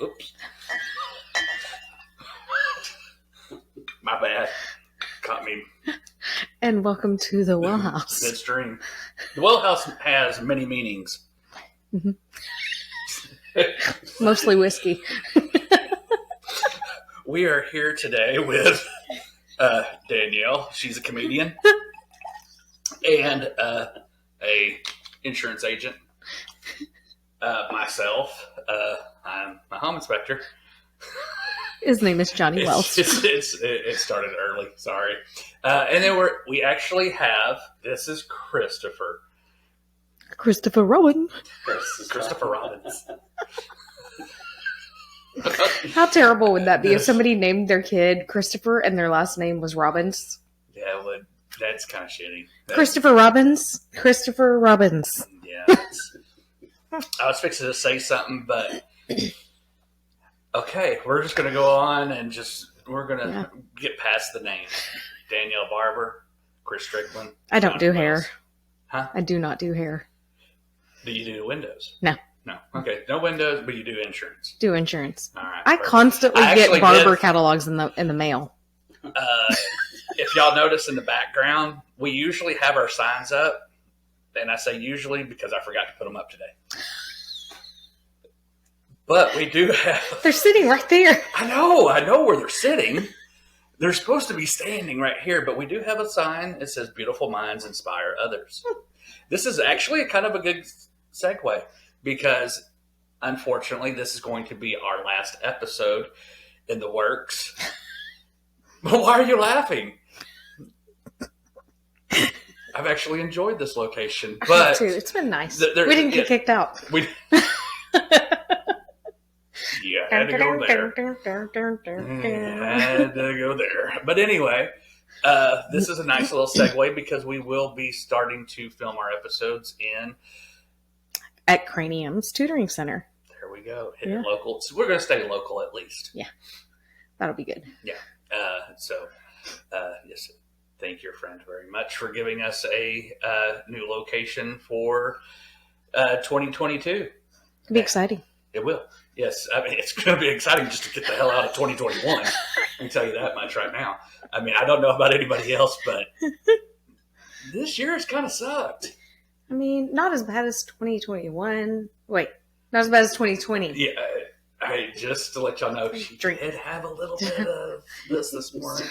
Oops. My bad. Caught me. And welcome to the Well House. Midstream. The Well House has many meanings. Mm-hmm. Mostly whiskey. We are here today with Danielle. She's a comedian and a insurance agent. Myself, I'm a home inspector. His name is Jon Wells. It started early. Sorry. And then we actually have, this is Christopher. Christopher Rowan. Christopher Robbins. How terrible would that be if somebody named their kid Christopher and their last name was Robbins? Yeah, well, that's kind of shitty. Christopher Robbins. Christopher Robbins. Yeah. I was fixing to say something, but okay, we're just going to go on and we're going to get past the names. Danielle Barber, Chris Strickland. I don't Jon do Wells. hair. Huh? I do not do hair. Do you do windows? No. No. Okay, no windows, but you do insurance. Do insurance. All right. I perfect. constantly I get actually barber did- catalogs in the mail. If y'all notice in the background, we usually have our signs up, and I say usually because I forgot to put them up today. But we do have... They're sitting right there. I know where they're sitting. They're supposed to be standing right here, but we do have a sign. It says, "Beautiful minds inspire others." This is actually kind of a good segue because, unfortunately, this is going to be our last episode in the works. But why are you laughing? I've actually enjoyed this location, but Too. It's been nice. there- We didn't yeah. get kicked out. You had to go there. Had to go there. But anyway, this is a nice little segue because we will be starting to film our episodes in... At Cranium's Tutoring Center. There we go. Hit it local. So we're going to stay local at least. Yeah. That'll be good. Yeah. Yes. Thank your friend very much for giving us a new location for 2022. It'll be exciting. It will. Yes. I mean, it's going to be exciting just to get the hell out of 2021. I can tell you that much right now. I mean, I don't know about anybody else, but this year has kind of sucked. I mean, not as bad as 2021. Wait, not as bad as 2020. Yeah. Just to let y'all know, she did have a little bit of this morning.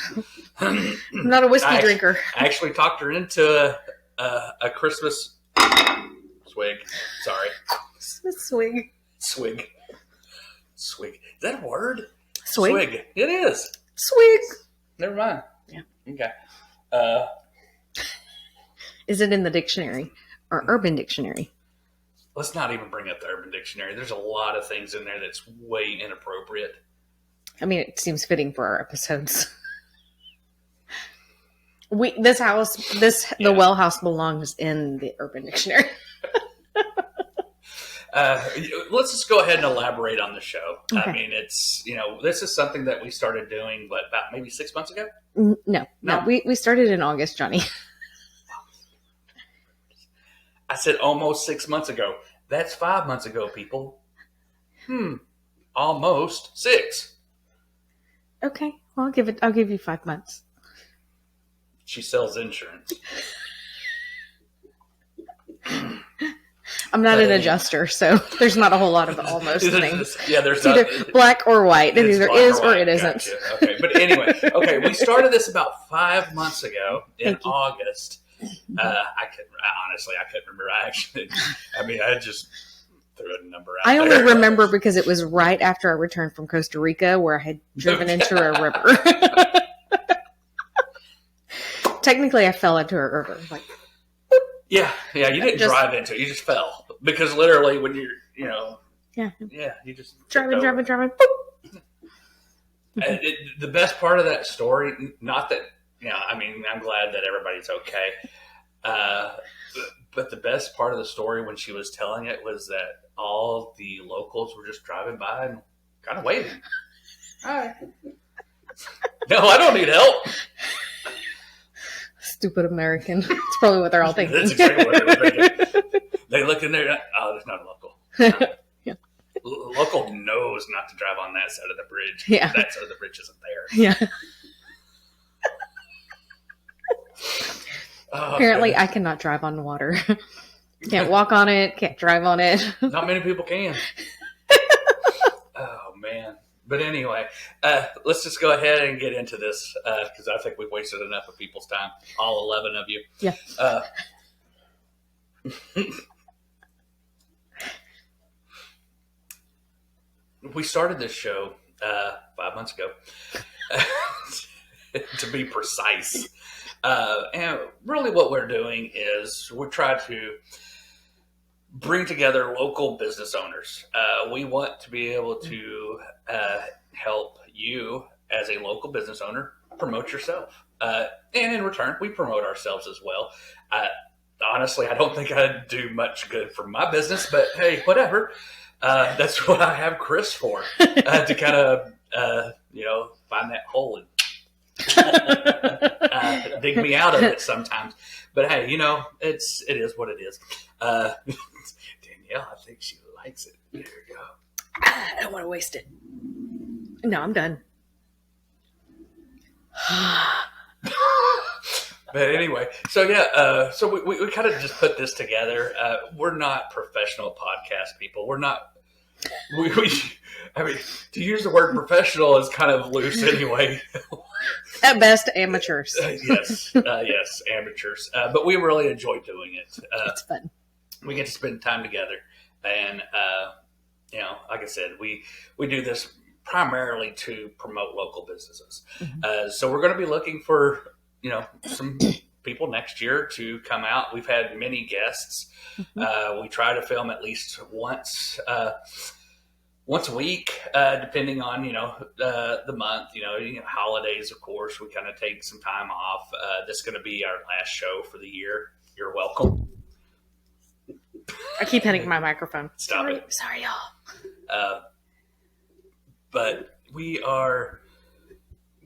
I'm not a whiskey drinker. I actually talked her into a Christmas swig. Sorry. Swig. Swig. Is that a word? Swig. It is. Swig. Never mind. Yeah. Okay. Is it in the dictionary or Urban Dictionary? Let's not even bring up the Urban Dictionary. There's a lot of things in there that's way inappropriate. I mean, it seems fitting for our episodes. The Well House belongs in the Urban Dictionary. Let's just go ahead and elaborate on the show. Okay. I mean, it's, this is something that we started doing, about maybe 6 months ago? No. We started in August, Johnny. I said almost 6 months ago. That's 5 months ago, people. Almost 6. Okay. Well, I'll give you 5 months. She sells insurance. I'm not an adjuster, so there's not a whole lot of almost things. Yeah, there's it's either black or white. It either is or it isn't. Gotcha. Okay, but anyway, we started this about 5 months ago in August. I couldn't remember. I just threw a number out. I only remember because it was right after I returned from Costa Rica, where I had driven into a river. Technically, I fell into a river. Yeah, you didn't drive into it. You just fell because literally when you're, you just driving. Boop. The best part of that story, not that. I'm glad that everybody's okay. But the best part of the story when she was telling it was that all the locals were just driving by and kind of waving. Hi. No, I don't need help. Stupid American. It's probably what they're all thinking. That's exactly what they're thinking. They look in there. Oh, there's not a local. No. Yeah. local knows not to drive on that side of the bridge. Yeah. That side of the bridge isn't there. Yeah. Oh, Apparently, goodness. I cannot drive on water. Can't walk on it. Can't drive on it. Not many people can. Oh, man. But anyway, let's just go ahead and get into this because I think we've wasted enough of people's time, all 11 of you. Yeah. We started this show 5 months ago, to be precise. And really what we're doing is we're trying to bring together local business owners. We want to be able to help you as a local business owner promote yourself. And in return, we promote ourselves as well. Honestly, I don't think I'd do much good for my business, but hey, whatever. That's what I have Chris for, to kind of, find that hole and dig me out of it sometimes. But hey, it is what it is. Danielle, I think she likes it. There you go. I don't want to waste it. No, I'm done. But anyway, so yeah, so we kind of just put this together. We're not professional podcast people. We're not. I mean, to use the word professional is kind of loose anyway. At best, amateurs. Yes, amateurs. But we really enjoy doing it. It's fun. We get to spend time together, and like I said, we do this primarily to promote local businesses. Mm-hmm. So we're going to be looking for some people next year to come out. We've had many guests. Mm-hmm. We try to film at least once a week, depending on the month. Holidays, of course, we kind of take some time off. This is going to be our last show for the year. You're welcome. I keep hitting my microphone. Stop it. Sorry, y'all. But we are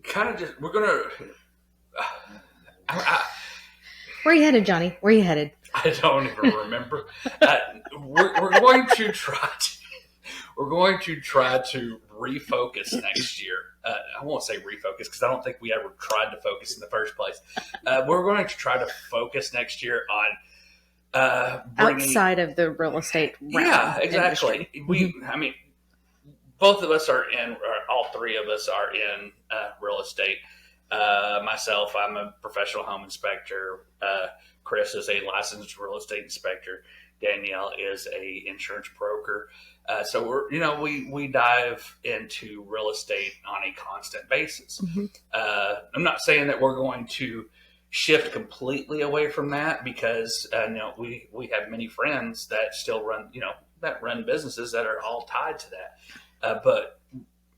kind of just, we're going to, where are you headed, Johnny? Where are you headed? I don't even remember. We're going to try to refocus next year. I won't say refocus because I don't think we ever tried to focus in the first place. We're going to try to focus next year on outside of the real estate realm. Yeah, exactly. Industry. I mean, both of us are in, or all three of us are in real estate. Myself, I'm a professional home inspector. Chris is a licensed real estate inspector. Danielle is a insurance broker. So we dive into real estate on a constant basis. Mm-hmm. I'm not saying that we're going to shift completely away from that because we have many friends that still run businesses that are all tied to that. But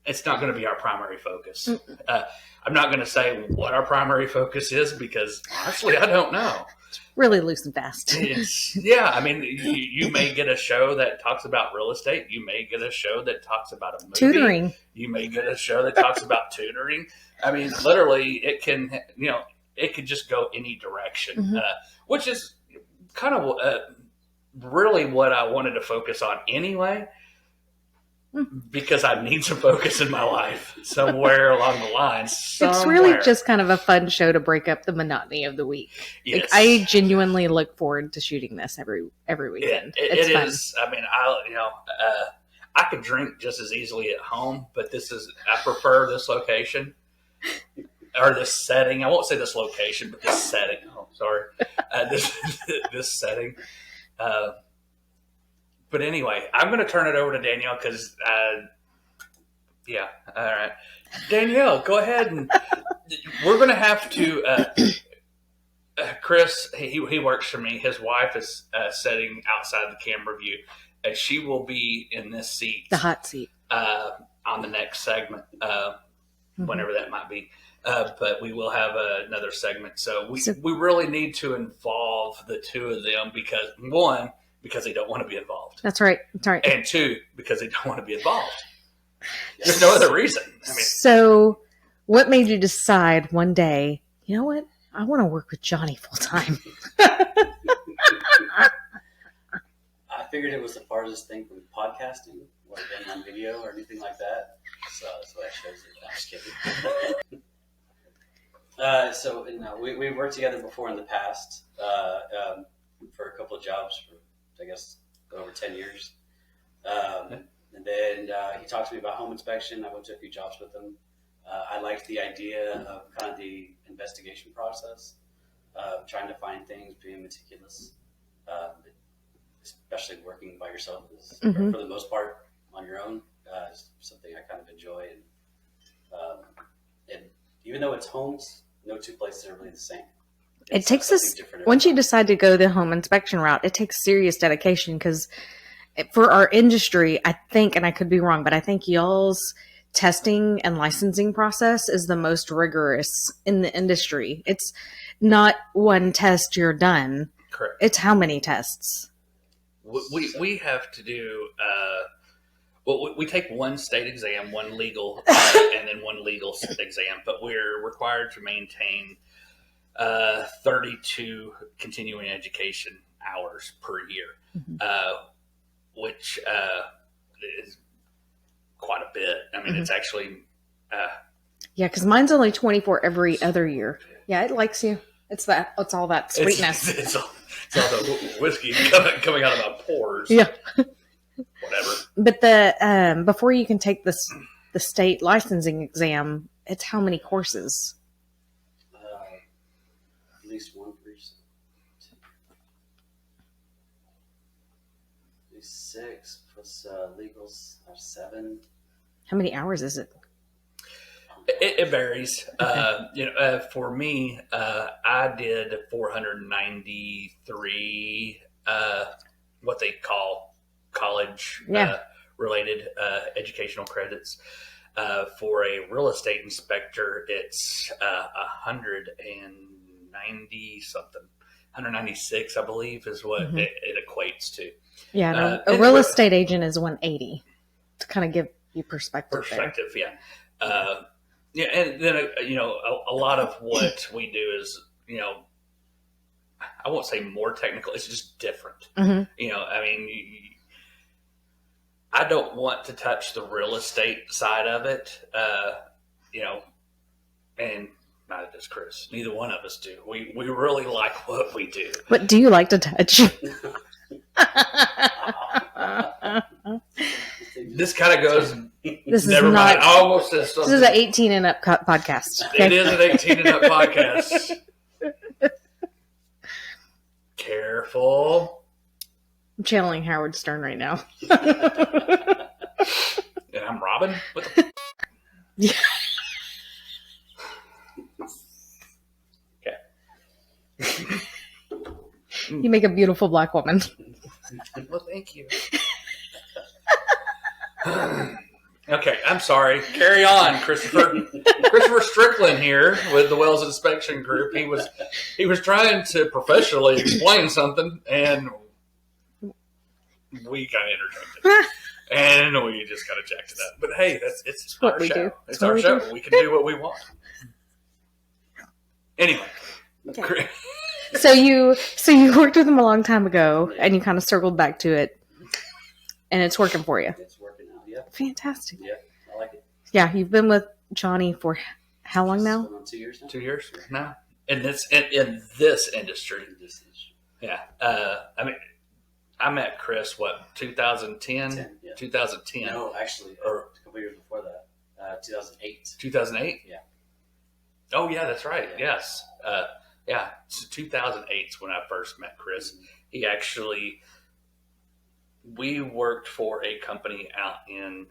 it's not going to be our primary focus. I'm not going to say what our primary focus is because honestly, I don't know. It's really loose and fast. I mean, you may get a show that talks about real estate. You may get a show that talks about a movie. Tutoring. You may get a show that talks about tutoring. I mean, literally, it can, it could just go any direction, mm-hmm. Which is kind of really what I wanted to focus on anyway. Because I need some focus in my life somewhere along the lines. It's really just kind of a fun show to break up the monotony of the week. Yes. Like, I genuinely look forward to shooting this every weekend. It is. I mean, I could drink just as easily at home, but I prefer this location or this setting. I won't say this location, but this setting. Oh, sorry. This setting. But anyway, I'm going to turn it over to Danielle because, all right. Danielle, go ahead. And we're going to have to, Chris, he works for me. His wife is sitting outside the camera view. She will be in this seat. The hot seat. On the next segment, whenever that might be. But we will have another segment. So we really need to involve the two of them because, one, because they don't want to be involved. That's right. And two, because they don't want to be involved. There's no other reason. I mean, so what made you decide one day, you know what? I want to work with Johnny full time. I figured it was the farthest thing from podcasting like them on video or anything like that. So that's why I chose it. I'm just kidding. We worked together before in the past for a couple of jobs for, I guess, over 10 years. And then he talked to me about home inspection. I went to a few jobs with him. I liked the idea of kind of the investigation process, trying to find things, being meticulous, especially working by yourself is, Mm-hmm. for the most part, on your own, is something I kind of enjoy. And even though it's homes, no two places are really the same. It takes us, once you decide to go the home inspection route, it takes serious dedication because for our industry, I think, and I could be wrong, but I think y'all's testing and licensing process is the most rigorous in the industry. It's not one test, you're done. Correct. It's how many tests? We have to do, we take one state exam, one legal, and then one legal exam, but we're required to maintain 32 continuing education hours per year, Mm-hmm. which is quite a bit. I mean, It's actually... yeah, because mine's only 24 every other year. Yeah, it likes you. It's all that sweetness. It's all the whiskey coming out of my pores. Yeah. Whatever. But before you can take the state licensing exam, it's how many courses? At least one per year. At least 6 plus legals are 7. How many hours is it? It varies. Okay. For me, I did 493 what they call college related educational credits. For a real estate inspector, it's 190 something. 196, I believe, is what Mm-hmm. it equates to. Yeah, no, a real estate agent is 180 to kind of give you perspective. Yeah. Yeah, and then a lot of what we do is, I won't say more technical. It's just different. Mm-hmm. I mean, I don't want to touch the real estate side of it. And neither does Chris. Neither one of us do. We really like what we do. What do you like to touch? This kind of goes. This Never is mind. not. I almost said something. This is an 18 and up podcast. It is an 18 and up podcast. Careful. I'm channeling Howard Stern right now. And I'm Robin. What the? Yeah. Okay. You make a beautiful black woman. Well, thank you. Okay, I'm sorry. Carry on, Christopher. Christopher Strickland here with the Wells Inspection Group. He was trying to professionally explain something, and we kind of interjected, and we just kind of jacked it up. But hey, it's what our we show. do. It's what our we show. do. We can do what we want. Anyway, Okay. So you worked with him a long time ago, and you kind of circled back to it, and it's working for you. It's working out. Yeah. Fantastic. Yeah. I like it. Yeah, you've been with Johnny for how long It's now? going on 2 years now. 2 years now in this industry. Yeah. I mean, I met Chris, 2010? 10, yeah. 2010. No, actually, Or a couple years before that. 2008. 2008? Yeah. Oh, yeah, that's right. Yeah. Yes. Yeah. So 2008 is when I first met Chris. Mm-hmm. He actually, we worked for a company out in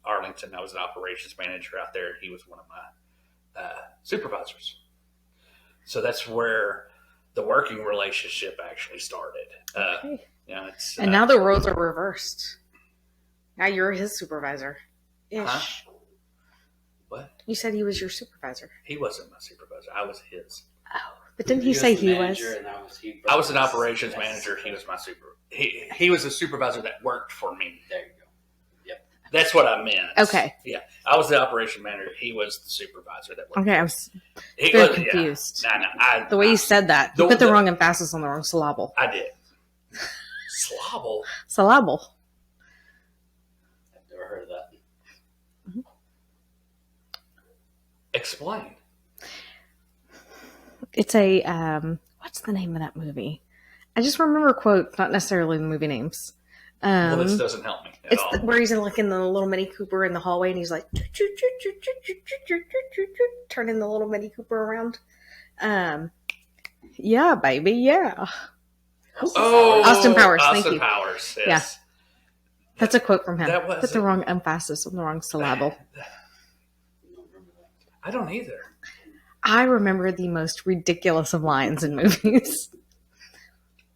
Arlington. I was an operations manager out there. He was one of my supervisors. So that's where the working relationship actually started. Okay. And now the roles are reversed. Now you're his supervisor. Ish. Huh? What? You said he was your supervisor. He wasn't my supervisor. I was his. Oh, but didn't he say he was? I was an operations manager. He was my He was a supervisor that worked for me. There you go. Yep. That's what I meant. Okay. Yeah, I was the operation manager. He was the supervisor that worked. Okay, I was He very was- yeah. confused. Nah, The way you said that, you The- put the the- wrong emphasis on the wrong syllable. I did. Slobble. Syllable. Explain. It's a what's the name of that movie? I just remember quotes, not necessarily the movie names. Well, this doesn't help me at all. Where he's in the little Mini Cooper in the hallway, and he's like turning the little Mini Cooper around. Yeah, baby, yeah. Austin Powers. Thank you. Austin Powers. Yes. Yeah, that's a quote from him. Put the wrong emphasis on the wrong syllable. I don't either. I remember the most ridiculous of lines in movies.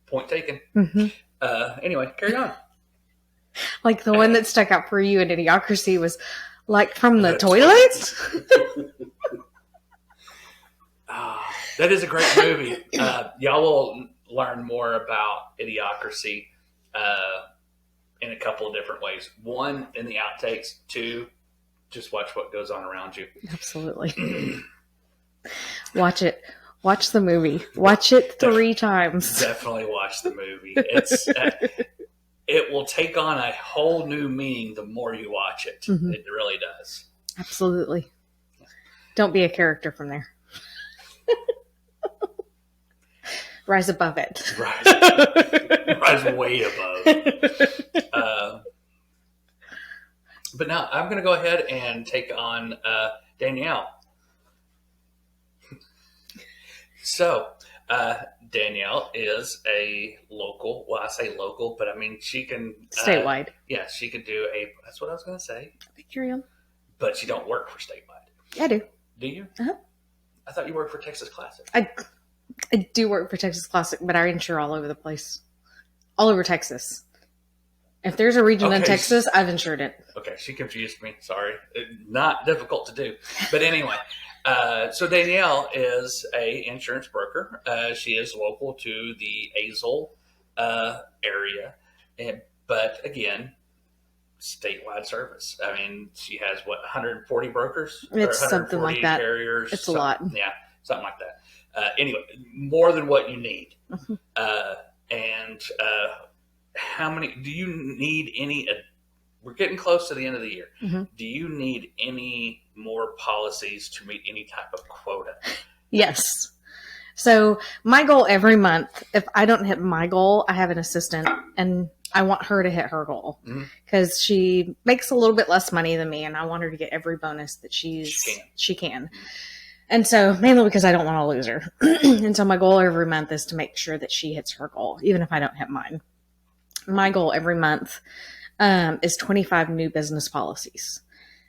Point taken. Mm-hmm. Anyway, carry on. Like the one that stuck out for you in Idiocracy was like from the toilet. That is a great movie. Y'all will learn more about Idiocracy in a couple of different ways. One, in the outtakes. Two, just watch what goes on around you. Absolutely. Watch it. Watch the movie. Watch it 3 times. Definitely watch the movie. It's it will take on a whole new meaning the more you watch it. Mm-hmm. It really does. Absolutely. Don't be a character from there. Rise above it. Rise way above. But now I'm going to go ahead and take on Danielle. So, Danielle is a local. Well, I say local, but I mean she can statewide. Yeah, she could do a. That's what I was going to say. Carry on. But she don't work for statewide. I do. Do you? Uh-huh. I thought you worked for Texas Classic. I do work for Texas Classic, but I insure all over the place, all over Texas. If there's a region in Texas, I've insured it. Okay, she confused me. Sorry. Not difficult to do. But anyway, so Danielle is a insurance broker. She is local to the Azle area. But again, statewide service. I mean, she has, 140 brokers? It's something like that. Carriers? It's a lot. Yeah, something like that. Anyway, more than what you need. Mm-hmm. How many do you need? We're getting close to the end of the year. Mm-hmm. Do you need any more policies to meet any type of quota? Yes. So my goal every month, if I don't hit my goal, I have an assistant and I want her to hit her goal because she makes a little bit less money than me and I want her to get every bonus that she can. And so mainly because I don't want to lose her. And so my goal every month is to make sure that she hits her goal, even if I don't hit mine. My goal every month is 25 new business policies.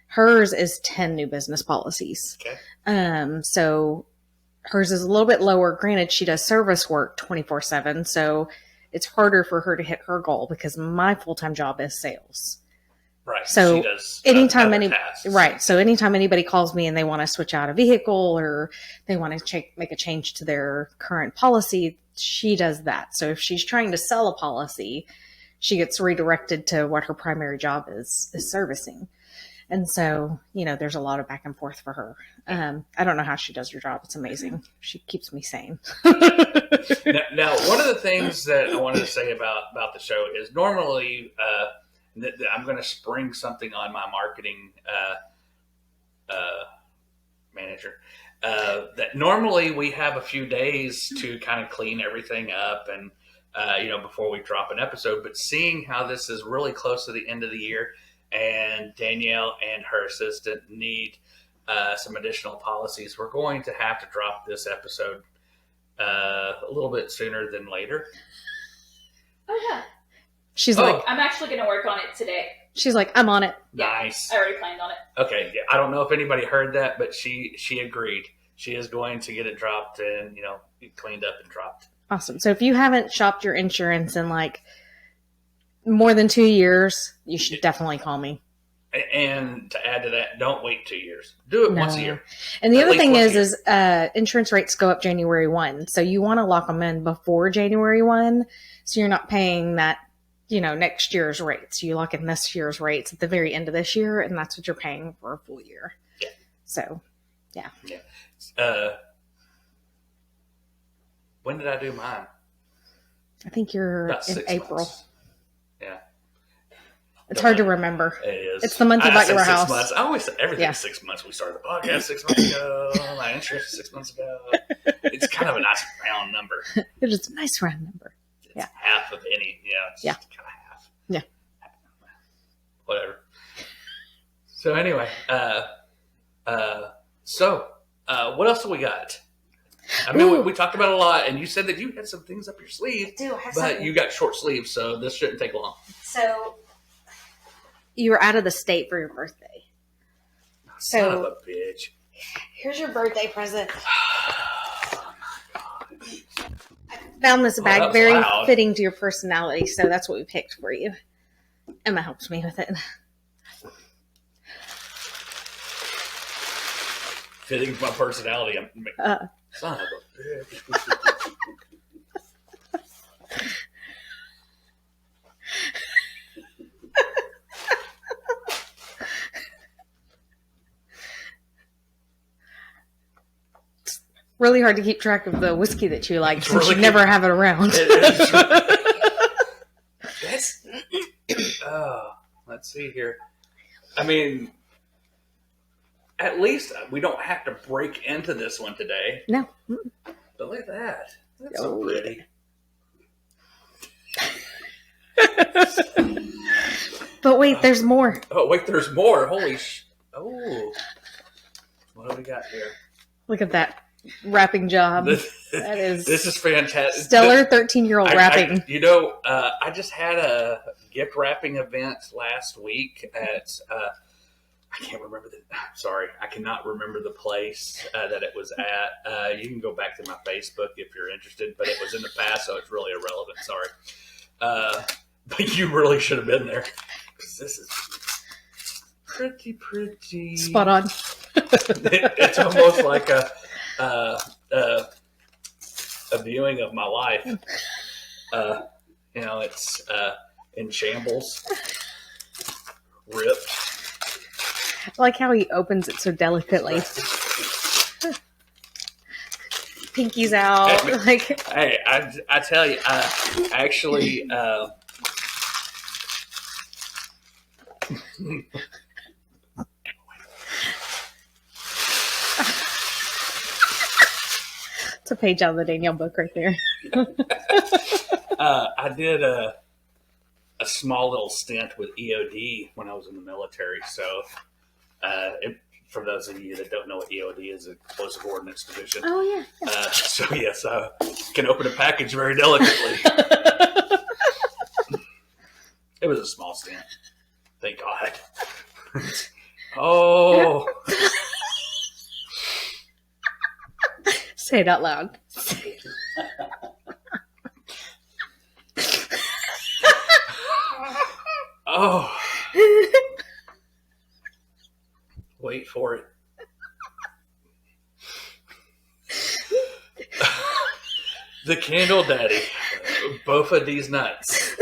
Hers is 10 new business policies. Okay. So hers is a little bit lower. Granted, she does service work 24/7. So it's harder for her to hit her goal because my full-time job is sales. Right. So she does anytime tasks. So anytime anybody calls me and they want to switch out a vehicle or they want to make a change to their current policy, she does that. So if she's trying to sell a policy, she gets redirected to what her primary job is servicing. And so, there's a lot of back and forth for her. I don't know how she does her job. It's amazing. She keeps me sane. Now, one of the things that I wanted to say about the show is normally I'm going to spring something on my marketing manager. That normally we have a few days to kind of clean everything up and before we drop an episode. But seeing how this is really close to the end of the year, and Danielle and her assistant need some additional policies, we're going to have to drop this episode a little bit sooner than later. Oh yeah. She's like, I'm actually going to work on it today. She's like, I'm on it. Nice. I already planned on it. Okay. Yeah, I don't know if anybody heard that, but she agreed. She is going to get it dropped and, cleaned up and dropped. Awesome. So if you haven't shopped your insurance in more than 2 years, you should definitely call me. And to add to that, don't wait 2 years. Do it once a year. And the other thing is insurance rates go up January 1. So you want to lock them in before January 1. So you're not paying that, next year's rates. You lock in this year's rates at the very end of this year, and that's what you're paying for a full year. Yeah. So, yeah. Yeah. When did I do mine? I think you're About in 6 April. months. Yeah. It's hard to remember. It is. It's the month you bought your house. 6 months. I always say everything's Yeah. 6 months. We started the podcast 6 months ago. My insurance 6 months ago. It's kind of a nice round number. It is a nice round number. It's Yeah. half of any. Yeah. It's Yeah. kind of half. Yeah. Whatever. So anyway, what else do we got? I mean, we talked about a lot, and you said that you had some things up your sleeve, but you got short sleeves, so this shouldn't take long. So you were out of the state for your birthday. Son of a bitch. Here's your birthday present. I found this bag very loud. fitting to your personality, so that's what we picked for you. Emma helps me with it. Fitting my personality. Son of a bitch. Really hard to keep track of the whiskey that you like since really you never have it around. That's. Let's see here. I mean, at least we don't have to break into this one today. No. But look at that. That's so pretty. But wait, there's more. Oh, wait, there's more. Holy Oh. What do we got here? Look at that wrapping job. That is This is fantastic. stellar 13-year-old wrapping. I just had a gift wrapping event last week at, I can't remember sorry, I cannot remember the place that it was at. You can go back to my Facebook if you're interested, but it was in the past, so it's really irrelevant. Sorry. But you really should have been there, because this is pretty. Spot on. It's almost like a viewing of my life. It's in shambles, ripped. I like how he opens it so delicately. Pinky's out. Hey, I tell you, I actually. It's a page out of the Danielle book right there. I did a small little stint with EOD when I was in the military. So, for those of you that don't know what EOD is, Explosive Ordnance Division. Oh, yeah. So, yes, I can open a package very delicately. It was a small stint. Thank God. Oh. Say it out loud. Oh. Wait for it. The Candle Daddy. Both of these nuts.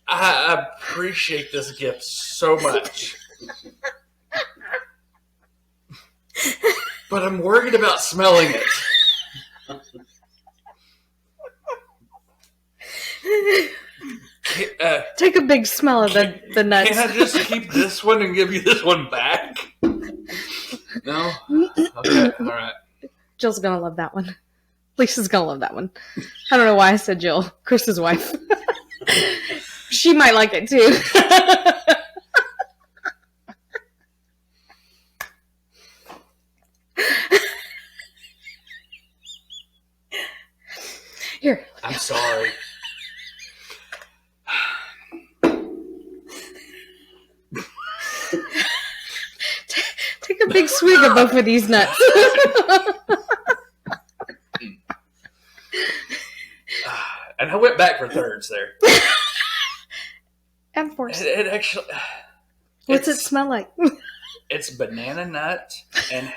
I appreciate this gift so much. But I'm worried about smelling it. Take a big smell of the nuts. Can I just keep this one and give you this one back? No? Okay, all right. Jill's going to love that one. Lisa's going to love that one. I don't know why I said Jill. Chris's wife. She might like it too. Here. I'm sorry. Take a big swig of both of these nuts. And I went back for thirds there. And fourths. It actually... What's it smell like? It's banana nut and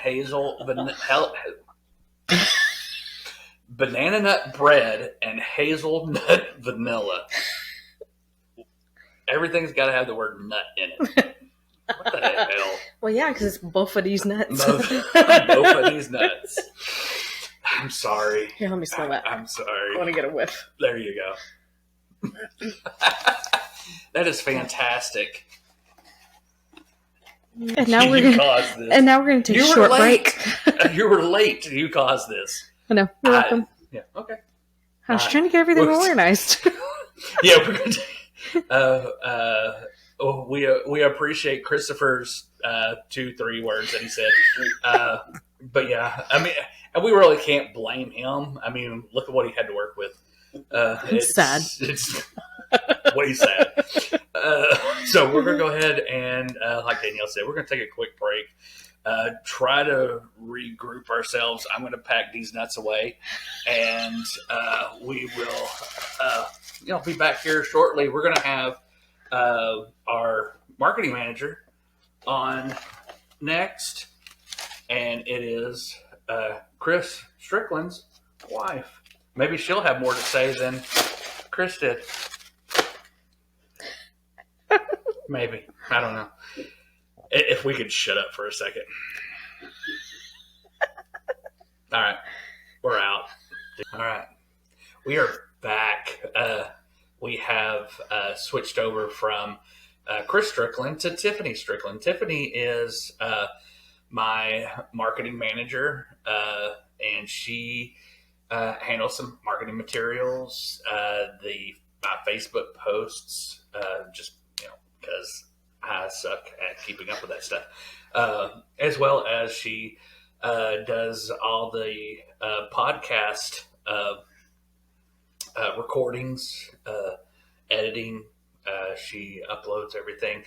banana nut bread and hazelnut vanilla. Everything's got to have the word nut in it. What the hell? Well, yeah, because it's both of these nuts. Both of these nuts. I'm sorry. Here, let me smell that. I'm I sorry. want to get a whiff. There you go. That is fantastic. And now we're caused this. And now we're gonna take a short break. You were late. You caused this. I know. You're welcome. Yeah. Okay. I was trying to get everything organized. Yeah. We appreciate Christopher's 2-3 words that he said. But yeah, I mean, and we really can't blame him. I mean, look at what he had to work with. It's sad. It's way sad. So we're going to go ahead and, like Danielle said, we're going to take a quick break. Try to regroup ourselves. I'm going to pack these nuts away, and we will, be back here shortly. We're going to have our marketing manager on next, and it is Chris Strickland's wife. Maybe she'll have more to say than Chris did. Maybe. I don't know. If we could shut up for a second. All right. We're out. All right. We are back. We have switched over from Chris Strickland to Tiffany Strickland. Tiffany is my marketing manager, and she handles some marketing materials, my Facebook posts, just because I suck at keeping up with that stuff, as well as she does all the podcast recordings, editing. She uploads everything.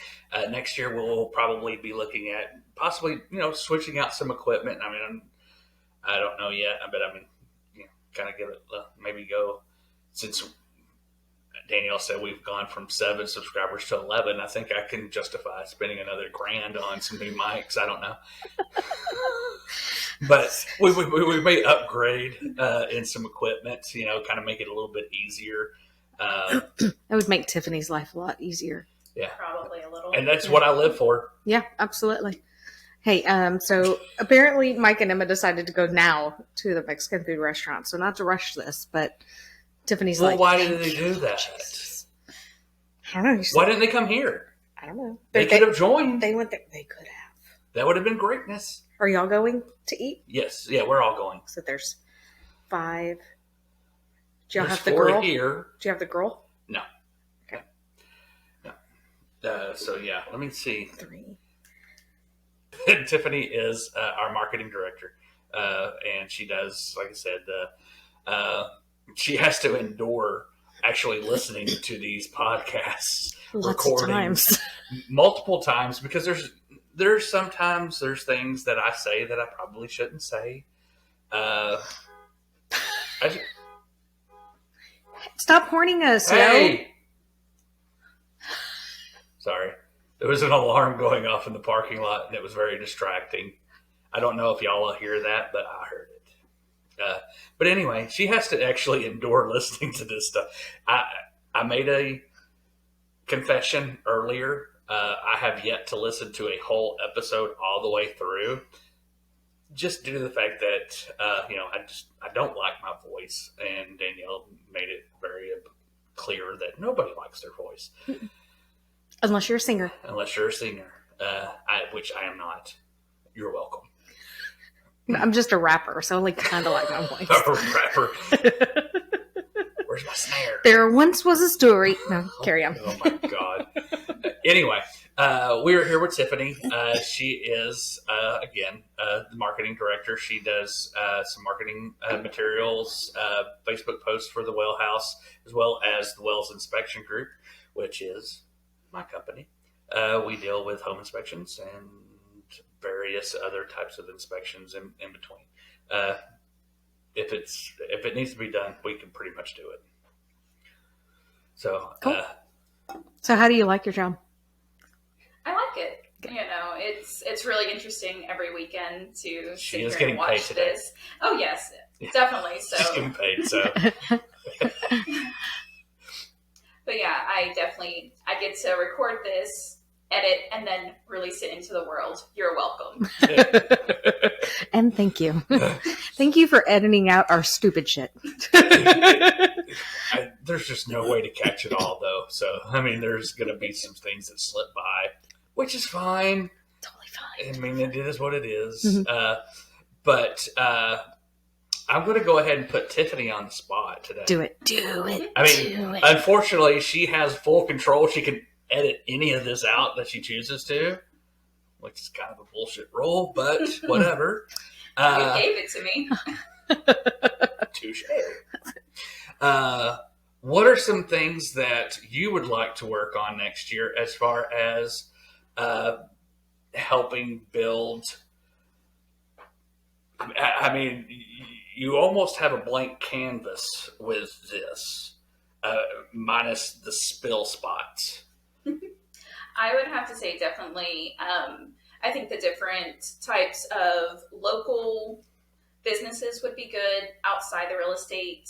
Next year, we'll probably be looking at possibly, switching out some equipment. I mean, I don't know yet, but I mean, kind of give it maybe go since Danielle said we've gone from 7 subscribers to 11. I think I can justify spending another $1,000 on some new mics. I don't know. But we may upgrade in some equipment, kind of make it a little bit easier. That would make Tiffany's life a lot easier. Yeah. Probably a little. And that's what I live for. Yeah, absolutely. Hey, so apparently Mike and Emma decided to go now to the Mexican food restaurant. So not to rush this, but Tiffany's well, why did they do that? Jesus. I don't know. Why didn't they come here? I don't know. They could have joined. They went there. They could have. That would have been greatness. Are y'all going to eat? Yes. Yeah, we're all going. So there's 5. Do y'all There's have the 4 girl? here. Do you have the girl? No. Okay. No. So yeah, let me see. 3. Tiffany is our marketing director, and she does, like I said, she has to endure actually listening to these podcasts, recordings multiple times, because there's sometimes there's things that I say that I probably shouldn't say. Stop horning us, Hey! yo. Sorry. There was an alarm going off in the parking lot, and it was very distracting. I don't know if y'all will hear that, but I heard it. But anyway, she has to actually endure listening to this stuff. I made a confession earlier. I have yet to listen to a whole episode all the way through, just due to the fact that I don't like my voice, and Danielle made it very clear that nobody likes their voice. Unless you're a singer. Unless you're a singer, which I am not. You're welcome. I'm just a rapper, so I only kind of like my voice. A rapper. Where's my snare? There once was a story. No, carry on. Oh my God. Anyway, we're here with Tiffany. She is, again, the marketing director. She does some marketing materials, Facebook posts for the Well House, as well as the Wells Inspection Group, which is my company. We deal with home inspections and various other types of inspections in between. If it needs to be done, we can pretty much do it. So, cool. So how do you like your job? I like it. It's really interesting every weekend to she sit is here getting and watch paid today. this. Oh yes, definitely. So she's getting paid. So. But yeah, I get to record this edit, and then release it into the world. You're welcome. And thank you. Thank you for editing out our stupid shit. There's just no way to catch it all, though. So, I mean, there's going to be some things that slip by, which is fine. Totally fine. I mean, it is what it is. Mm-hmm. But I'm going to go ahead and put Tiffany on the spot today. Do it. I mean, unfortunately, she has full control. She can edit any of this out that she chooses to, which is kind of a bullshit rule, but whatever. You gave it to me. Touche. What are some things that you would like to work on next year as far as helping build? I mean, you almost have a blank canvas with this, minus the spill spots. I would have to say definitely. I think the different types of local businesses would be good. Outside the real estate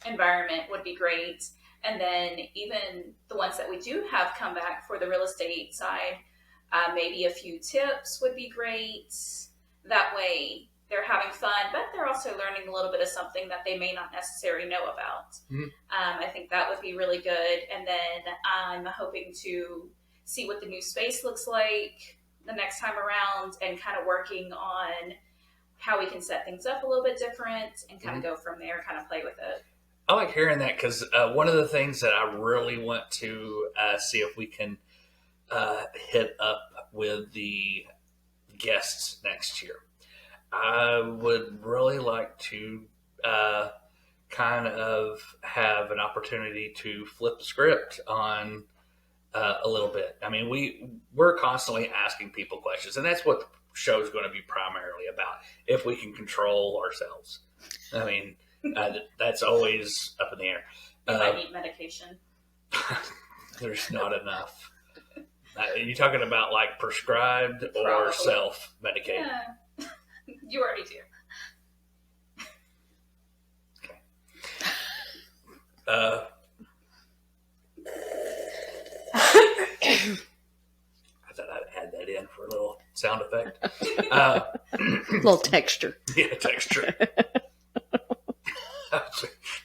environment would be great. And then even the ones that we do have come back for the real estate side, maybe a few tips would be great. That way they're having fun, but they're also learning a little bit of something that they may not necessarily know about. Mm-hmm. I think that would be really good. And then I'm hoping to see what the new space looks like the next time around and kind of working on how we can set things up a little bit different and kind of go from there, kind of play with it. I like hearing that because one of the things that I really want to see if we can hit up with the guests next year. I would really like to kind of have an opportunity to flip the script on a little bit. I mean, we're constantly asking people questions, and that's what the show is going to be primarily about, if we can control ourselves. I mean, that's always up in the air. You might need medication. There's not enough. Are you talking about like prescribed or Probably. self-medicated? Yeah. You already do. Okay. I thought I'd add that in for a little sound effect. Little texture. Yeah, texture.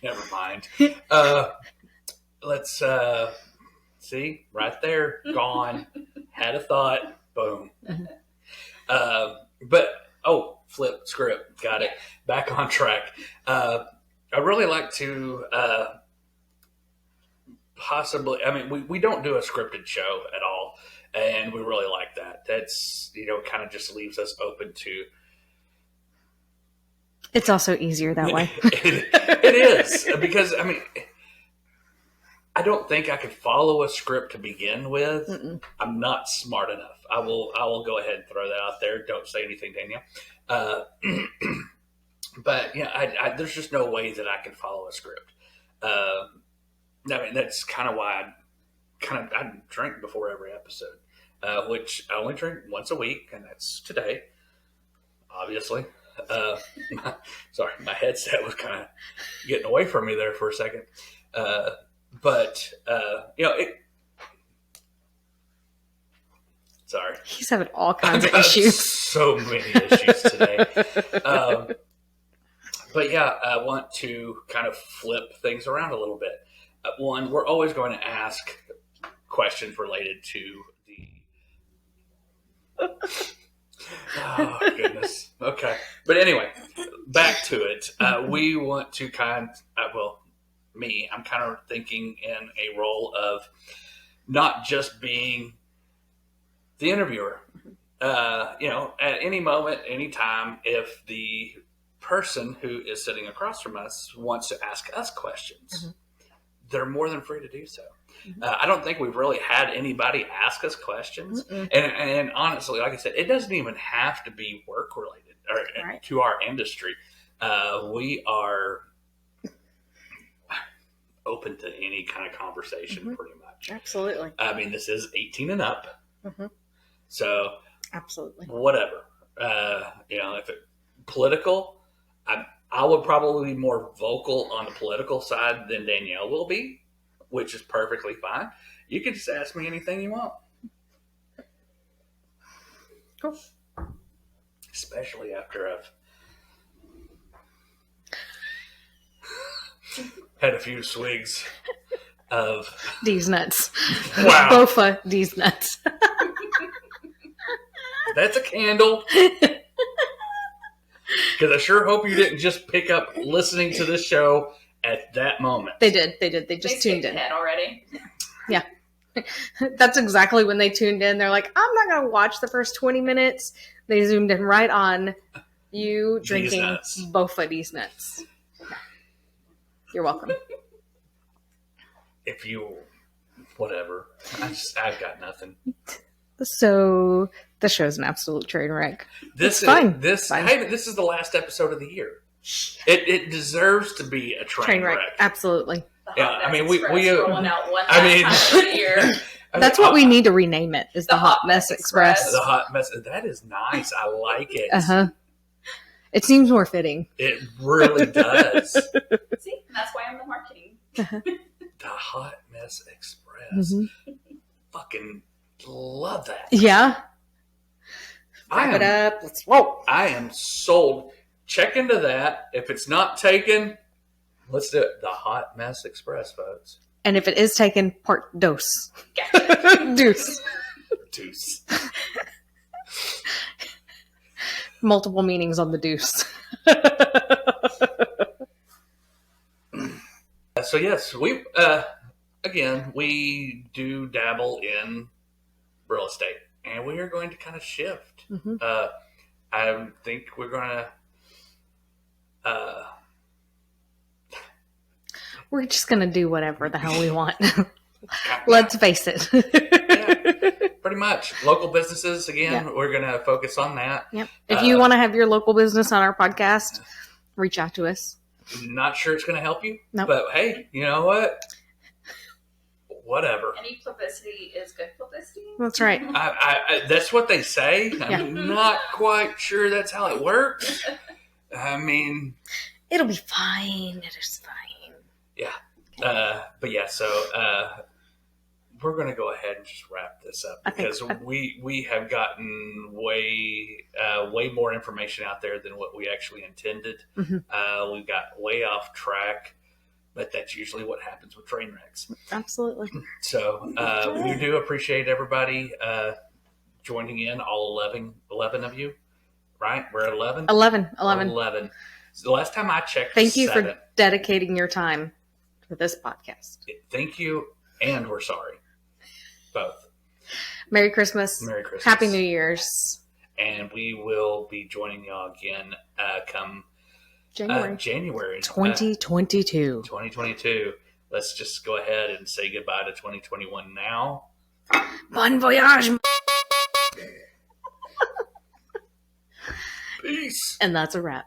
Never mind. Let's see, right there, gone. Had a thought, boom. Flip script, got it. Back on track. I really like to possibly. I mean, we don't do a scripted show at all, and we really like that. That's kind of just leaves us open to. It's also easier that way. It is because I mean. I don't think I could follow a script to begin with. Mm-mm. I'm not smart enough. I will go ahead and throw that out there. Don't say anything, Danielle. But I there's just no way that I can follow a script. I mean, that's kind of why I drink before every episode, which I only drink once a week, and that's today, obviously. Sorry, my headset was kind of getting away from me there for a second. But sorry. He's having all kinds of issues. So many issues today. But yeah, I want to kind of flip things around a little bit. One, we're always going to ask questions related to the. Oh, goodness. Okay. But anyway, back to it. We want to I'm kind of thinking in a role of not just being the interviewer. At any moment, any time, if the person who is sitting across from us wants to ask us questions, they're more than free to do so. I don't think we've really had anybody ask us questions. And honestly, like I said, it doesn't even have to be work related or to our industry. We are open to any kind of conversation, pretty much. Absolutely. I mean, this is 18 and up. So absolutely, whatever. If it's political, I would probably be more vocal on the political side than Danielle will be, which is perfectly fine. You can just ask me anything you want. Cool. Especially after I've had a few swigs of These nuts. Wow. Bofa these nuts. That's a candle. Because I sure hope you didn't just pick up listening to this show at that moment. They did. They just tuned in. Ahead already. Yeah. That's exactly when they tuned in. They're like, I'm not going to watch the first 20 minutes. They zoomed in right on you drinking Bofa these nuts. You're welcome. If you, whatever. I've got nothing. So the show's an absolute train wreck. This is the last episode of the year. It deserves to be a train wreck. Absolutely. Yeah, I mean, we rolling out one time a year. That's what we need to rename it. Is the Hot Mess Express? The Hot Mess. That is nice. I like it. It seems more fitting. It really does. See, that's why I'm the marketing. The Hot Mess Express. Fucking love that. Yeah. Wrap it up. Let's roll. I am sold. Check into that. If it's not taken, let's do it. The Hot Mess Express, folks. And if it is taken, part dos. Gotcha. Deuce. Deuce. Multiple meanings on the deuce. So yes, we do dabble in real estate, and we are going to kind of shift. I think we're going to. We're just going to do whatever the hell we want. Let's face it. Yeah, pretty much. Local businesses, again, we're going to focus on that. Yep. If you want to have your local business on our podcast, reach out to us. Not sure it's going to help you, nope. But hey, you know what? Whatever. Any publicity is good publicity. That's right. I that's what they say. I'm not quite sure that's how it works. I mean... It'll be fine. It is fine. Yeah. But yeah, so we're going to go ahead and just wrap this up because we have gotten way more information out there than what we actually intended. We got way off track, but that's usually what happens with train wrecks. Absolutely. So we do appreciate everybody joining in, all 11 of you, right? We're at 11? 11. So the last time I checked, thank you for dedicating your time to this podcast. Thank you, and we're sorry. Both. Merry Christmas. Merry Christmas. Happy New Year's. And we will be joining y'all again come January 2022. 2022. Let's just go ahead and say goodbye to 2021 now. Bon voyage. Peace. And that's a wrap.